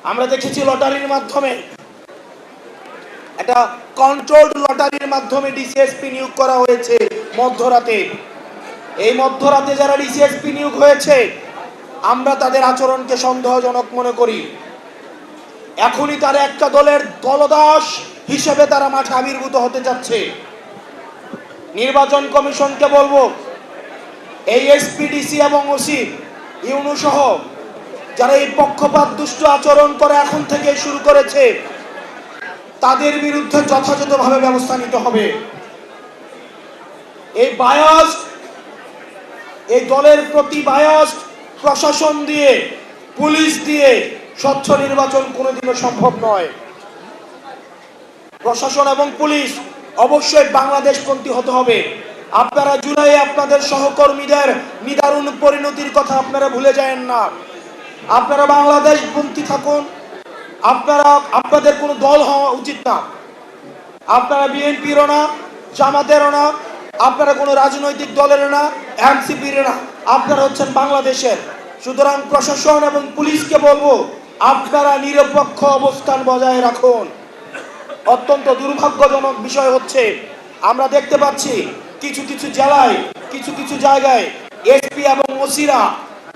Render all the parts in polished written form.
আমরা দেখেছি লটারির মাধ্যমে, একটা কন্ট্রোলড লটারির মাধ্যমে ডিসিএসপি নিয়োগ করা হয়েছে মধ্যরাতে। এই মধ্যরাতে যারা ডিসিএসপি নিয়োগ হয়েছে, আমরা তাদের আচরণকে সন্দেহজনক মনে করি। এখনই তারা একটা দলের দলদাস হিসেবে তারা মাঠে আবির্ভূত হতে যাচ্ছে। নির্বাচন কমিশনকে বলবো, এই এসপিডিসি এবং ওসি ইউনু সহ যারা এই পক্ষপাত দুষ্ট আচরণ করে এখন থেকে শুরু করেছে, তাদের বিরুদ্ধে যথাযথভাবে ব্যবস্থা নিতে হবে। এই বায়াস, এই দলের প্রতি বায়াস প্রশাসন দিয়ে, পুলিশ দিয়ে স্বচ্ছ নির্বাচন কোনোদিনও সম্ভব নয়। প্রশাসন এবং পুলিশ অবশ্যই বাংলাদেশপন্থী হতে হবে। আপনারা জুলাইয়ে আপনাদের সহকর্মীদের নিদারুণ পরিণতির কথা আপনারা ভুলে যায়েন না। আপনারা বাংলাদেশপন্থী থাকুন। আপনাদের কোনো দল হওয়া উচিত না। আপনারা বিএনপিরও না, জামাতেরও না, আপনারা কোনো রাজনৈতিক দলের না, এনসিপির না, আপনারা হচ্ছেন বাংলাদেশের। সুতরাং প্রশাসন এবং পুলিশকে বলবো, আপনারা নিরপেক্ষ অবস্থান বজায় রাখুন। অত্যন্ত দুর্ভাগ্যজনক বিষয় হচ্ছে, আমরা দেখতে পাচ্ছি কিছু কিছু জেলায়, কিছু কিছু জায়গায় এসপি এবং ওসিরা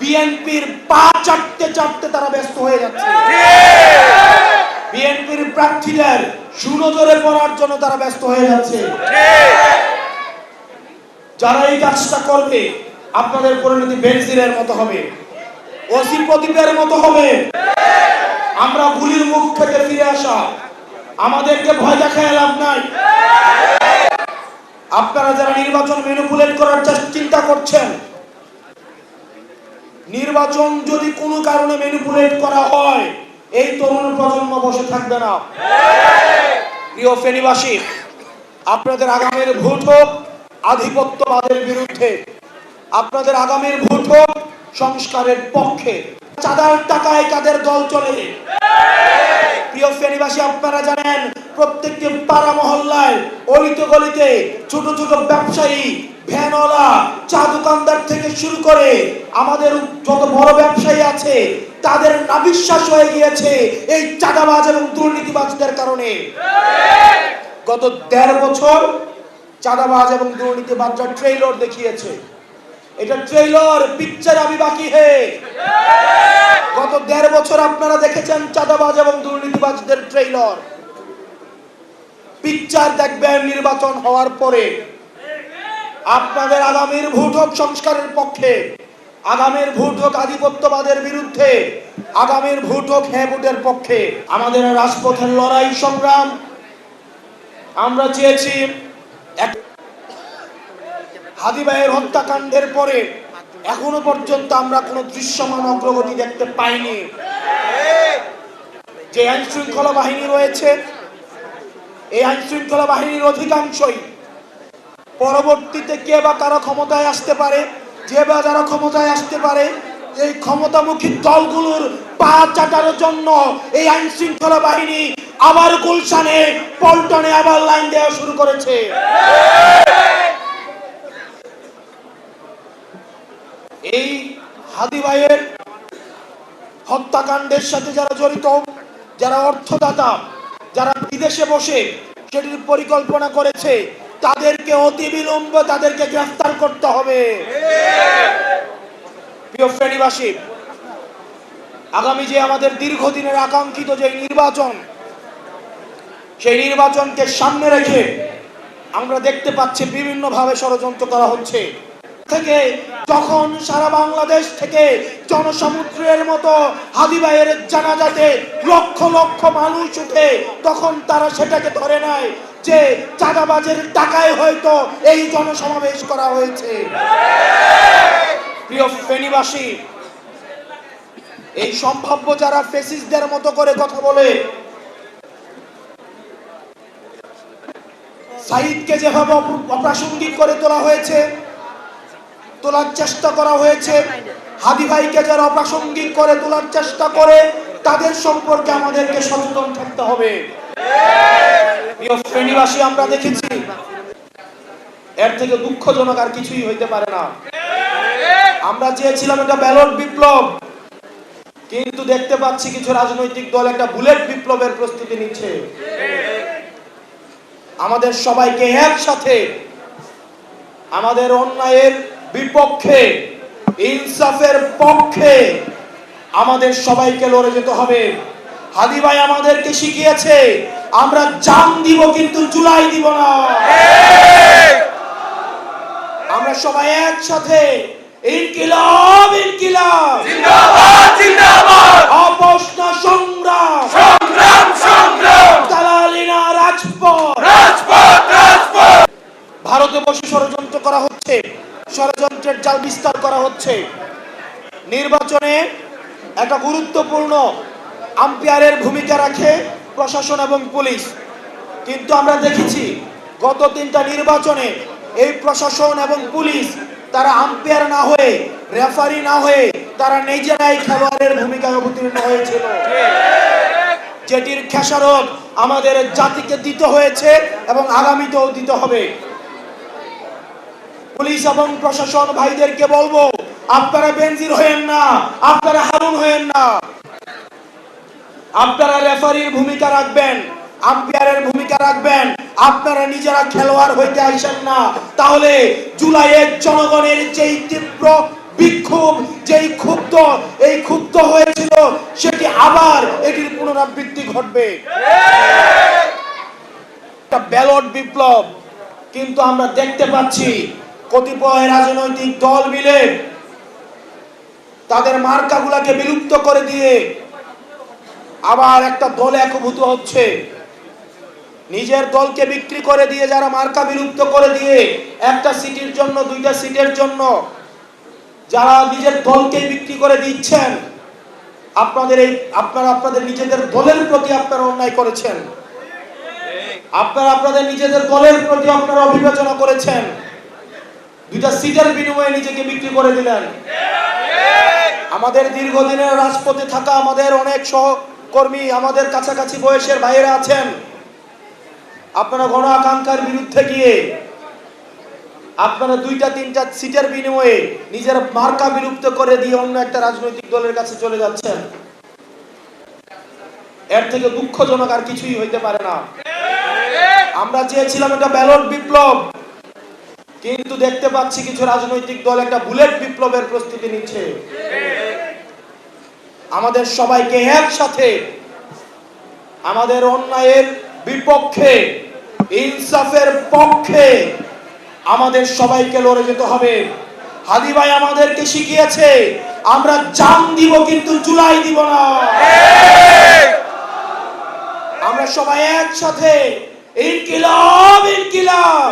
বিএনপির পা চাটতে চাটতে তারা ব্যস্ত হয়ে যাচ্ছে। বিএনপির প্রার্থীদের সুনজরে পড়ার জন্য তারা ব্যস্ত হয়ে যাচ্ছে। যারা এই কাজটা করবে, আপনাদের পরিণতি বেনজিরের মতো হবে, ওসি প্রদীপের মতো হবে। আমরা গুলির মুখ থেকে ফিরে আসা, আমাদেরকে ভয় দেখায় লাভ নাই। আপনারা যারা নির্বাচন ম্যানিপুলেট করার চিন্তা করছেন, নির্বাচন যদি কোনো কারণে ম্যানিপুলেট করা হয়, এই তরুণ প্রজন্ম বসে থাকবে না। প্রিয় ফেনীবাসী, আপনাদের আগামীর ভোট হোক আধিপত্যবাদের বিরুদ্ধে, আপনাদের আগামীর ভোট হোক সংস্কারের পক্ষে। চাঁদার টাকায় কাদের দল চলে? প্রিয় ফেনীবাসী, আপনারা জানেন প্রত্যেকটি পাড়া মহল্লায়, অলিতে গলিতে ছোট ছোট ব্যবসায়ী, ভ্যানওয়ালা, চা দোকানদার থেকে শুরু করে আমাদের যত বড় ব্যবসায়ী আছে, তাদের নাবিশ্বাস হয়ে গিয়েছে এই চাঁদাবাজ এবং দুর্নীতিবাজদের কারণে। গত ১.৫ বছর চাঁদাবাজ এবং দুর্নীতিবাজরা ট্রেইলর দেখিয়েছে। এটা ট্রেইলর, পিকচার আবি বাকি হে। গত ১.৫ বছর আপনারা দেখেছেন চাঁদাবাজ এবং দুর্নীতিবাজদের ট্রেইলর। পিকচার দেখবেন নির্বাচন হওয়ার পরে। আপনাদের আগামীর ভোট হোক সংস্কারের পক্ষে, আগামীর ভোট হোক আধিপত্যবাদের বিরুদ্ধে, আগামীর ভোট হোক হ্যাঁ ভোটের পক্ষে। আমাদের রাজপথের লড়াই সংগ্রাম আমরা চেয়েছি। হাদী ভাইয়ের হত্যাকাণ্ডের পরে এখনো পর্যন্ত আমরা কোনো দৃশ্যমান অগ্রগতি দেখতে পাইনি। যে আইন শৃঙ্খলা বাহিনী রয়েছে, এই আইন শৃঙ্খলা বাহিনীর অধিকাংশই পরবর্তীতে কে বা কারা ক্ষমতায় আসতে পারে, যে বা যারা ক্ষমতায় আসতে পারে, এই ক্ষমতামুখী দলগুলোর পা চাটার জন্য এই আইন শৃঙ্খলা বাহিনী আবার গুলশানে, পল্টনে আবার লাইন দেওয়া শুরু করেছে। এই হাদী ভাইয়ের হত্যাকাণ্ডের সাথে যারা জড়িত, যারা অর্থদাতা, যারা বিদেশে বসে সেটির পরিকল্পনা করেছে, তাদেরকে অতি বিলম্বে তাদেরকে গ্রেফতার করতে হবে। প্রিয় ফেনীবাসী, আগামী যে আমাদের দীর্ঘদিনের আকাঙ্ক্ষিত যে নির্বাচন, সেই নির্বাচনকে সামনে রেখে আমরা দেখতে পাচ্ছি বিভিন্নভাবে ষড়যন্ত্র করা হচ্ছে। থেকে যখন সারা বাংলাদেশ থেকে জনসমুদ্রের মতো হাদী ভাইয়ের জানাজাতে লক্ষ লক্ষ মানুষ উঠে, তখন তারা সেটাকে ধরে নেয় যে চাঁদাবাজের টাকায় হয়তো এই জনসমাবেশ করা হয়েছে। প্রিয় ফেনীবাসী, এই সম্ভাব্য যারা ফ্যাসিস্টদের মতো করে কথা বলে, সাঈদকে যেভাবে অপ্রাসঙ্গিক করে তোলা হয়েছে, তোলার চেষ্টা করা হয়েছে, হাদী ভাইকে যারা অপ্রাসঙ্গিক করে তোলার চেষ্টা করে, তাদের সম্পর্কে আমাদেরকে সচেতন থাকতে হবে। প্রিয় ফেনীবাসী, আমরা দেখেছি এর থেকে দুঃখজনক আর কিছুই হইতে পারে না। আমরা চেয়েছিলাম এটা ব্যালট বিপ্লব, কিন্তু দেখতে পাচ্ছি কিছু রাজনৈতিক দল একটা বুলেট বিপ্লবের প্রস্তুতি নিচ্ছে। আমাদের সবাইকে একসাথে আমাদের অন্যায়ের বিপক্ষে, ইনসাফের পক্ষে আমাদের সবাইকে লড়ে যেতে হবে। হাদি ভাই আমাদেরকে শিখিয়েছে আমরা জান দিব কিন্তু জুলাই দিব না। আমরা সবাই একসাথে ইনকিলাব ইনকিলাব জিন্দাবাদ জিন্দাবাদ আপোষ না সংগ্রাম সংগ্রাম সংগ্রাম দালালি না রাজপথ রাজপথ রাজপথ। ভারতে বসে ষড়যন্ত্র করা হচ্ছে, ষড়যন্ত্রের জাল বিস্তার করা হচ্ছে। নির্বাচনে একটা গুরুত্বপূর্ণ আম্পায়ারের ভূমিকা রাখে প্রশাসন এবং পুলিশ, কিন্তু আমরা দেখেছি গত 3টা নির্বাচনে এই প্রশাসন এবং পুলিশ তারা আম্পায়ার না হয়ে, রেফারি না হয়ে তারা নিজেরাই খেলোয়াড়ের ভূমিকায় অবতীর্ণ হয়েছিল, যেটির খেসারত আমাদের জাতিকে দিতে হয়েছে এবং আগামীতেও দিতে হবে। পুলিশ এবং প্রশাসন ভাইদেরকে বলবো, আপনারা বেনজির হয়েন না, আপনারা হারুন হয়েন না, আপনারা রেফারির ভূমিকা রাখবেন, আম্পায়ারের ভূমিকা রাখবেন, আপনারা নিজেরা খেলোয়াড় হইতে আসেন না। তাহলে জুলাইয়ের জনগণের যেই তীব্র বিক্ষোভ, যেই ক্ষুব্ধ হয়েছিল, সেটি আবার এটির পুনরাবৃত্তি ঘটবে। একটা ব্যালট বিপ্লব কিন্তু আমরা দেখতে পাচ্ছি কতিপয় রাজনৈতিক দল মিলে তাদের মার্কাগুলাকে বিলুপ্ত করে দিয়ে আবার একটা দলে একীভূত হচ্ছে। নিজের দলকে বিক্রি করে দিয়ে, যারা মার্কা বিলুপ্ত করে দিয়ে একটা সিটের জন্য, 2টা সিটের জন্য যারা নিজের দলকে বিক্রি করে দিচ্ছেন, আপনারা আপনাদের নিজেদের দলের প্রতি আপনারা অন্যায় করেছেন, আপনারা আপনাদের নিজেদের দলের প্রতি আপনারা অবিবেচনা করেছেন। 2টা সিটের বিনিময়ে নিজেকে বিক্রি করে দিলেন। আমাদের দীর্ঘদিনের রাজপথে থাকা আমাদের অনেক সহকর্মী, আমাদের কাছাকাছি বয়সের ভাইয়েরা আছেন, আপনারা গণ আকাঙ্ক্ষার বিরুদ্ধে গিয়ে আপনারা 2টা 3টা সিটের বিনিময়ে নিজের মার্কা বিলুপ্ত করে দিয়ে অন্য একটা রাজনৈতিক দলের কাছে চলে যাচ্ছেন। এর থেকে দুঃখজনক আর কিছুই হইতে পারে না। আমরা চেয়েছিলাম একটা ব্যালট বিপ্লব, কিন্তু দেখতে পাচ্ছি কিছু রাজনৈতিক দল একটা বুলেট বিপ্লবের প্রস্তুতি নিচ্ছে। আমাদের সবাইকে একসাথে আমাদের অন্যায়ের বিপক্ষে, ইনসাফের পক্ষে আমাদের সবাইকে লড়ে যেতে হবে। হাদি ভাই আমাদেরকে শিখিয়েছে আমরা জান দিব কিন্তু জুলাই দিব না। আমরা সবাই একসাথে ইনকিলাব ইনকিলাব